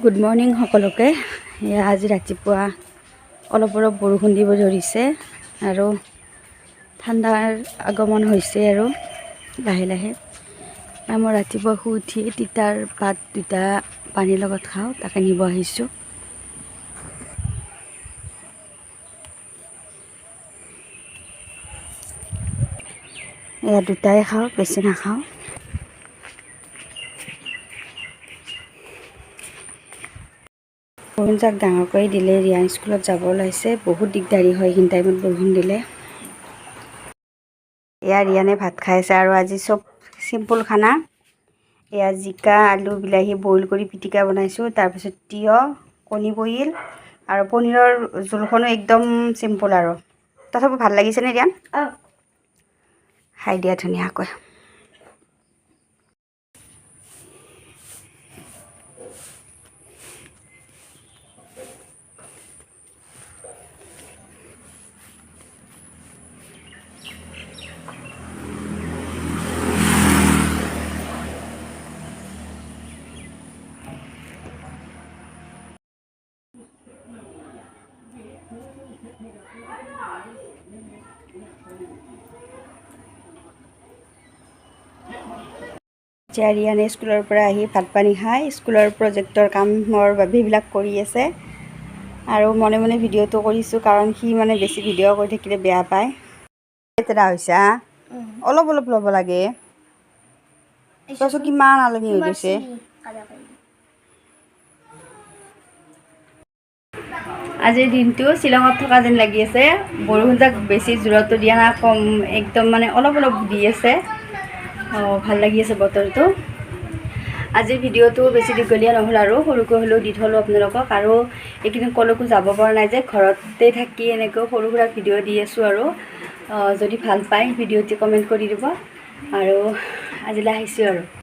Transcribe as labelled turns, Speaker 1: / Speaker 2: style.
Speaker 1: Good morning সকলোকে। আজি ৰাতিপুৱা অলপ বৰষুণ দিব ধৰিছে আৰু ঠাণ্ডাৰ আগমন হৈছে আৰু লাহে লাহে। মই ৰাতিপুৱা শুই উঠি তিতাৰ পাত দুটা পানীৰ লগত খাওঁ, তাকে নিব আহিছোঁ। এয়া দুটাই খাওঁ, বেছি নাখাওঁ। বৰষুণ যাক ডাঙৰকৈ দিলে, ৰিয়ান স্কুলত যাব ওলাইছে। বহুত দিগদাৰী হয় এইখিনি টাইমত বৰষুণ দিলে। এয়া ৰিয়ানে ভাত খাই আছে আৰু আজি চব চিম্পুল খানা। এয়া জিকা, আলু, বিলাহী বইল কৰি পিটিকা বনাইছোঁ। তাৰপিছত তিয়ঁহ, কণী বইল আৰু পনীৰৰ জোলখনো একদম চিম্পুল আৰু তথাপি ভাল লাগিছেনে ৰিয়ান? খাই দিয়া ধুনীয়াকৈ। ৰিয়ানে স্কুলৰ পৰা আহি ভাত পানী খাই স্কুলৰ প্ৰজেক্টৰ কামৰ বাবে এইবিলাক কৰি আছে আৰু মনে মনে ভিডিঅ'টো কৰিছোঁ, কাৰণ সি মানে বেছি ভিডিঅ' কৰি থাকিলে বেয়া পায়। লেতেৰা হৈছে, অলপ ল'ব লাগে। চোৱাচোন কিমান আলনি হৈ গৈছে। আজিৰ দিনটো শ্বিলঙত থকা যেন লাগি আছে। বৰষুণজাক বেছি জোৰতো দিয়া নাই, কম একদম মানে অলপ দি আছে। ভাল লাগি আছে বতৰটো। আজিৰ ভিডিঅ'টো বেছি দীঘলীয়া নহ'ল আৰু সৰুকৈ হ'লেও দি থ'লোঁ আপোনালোকক। আৰু এইকেইদিন ক'লৈকো যাব পৰা নাই যে, ঘৰতে থাকি এনেকৈ সৰু সুৰা ভিডিঅ' দি আছোঁ আৰু যদি ভাল পায় ভিডিঅ'টি কমেণ্ট কৰি দিব। আৰু আজিলৈ আহিছোঁ আৰু।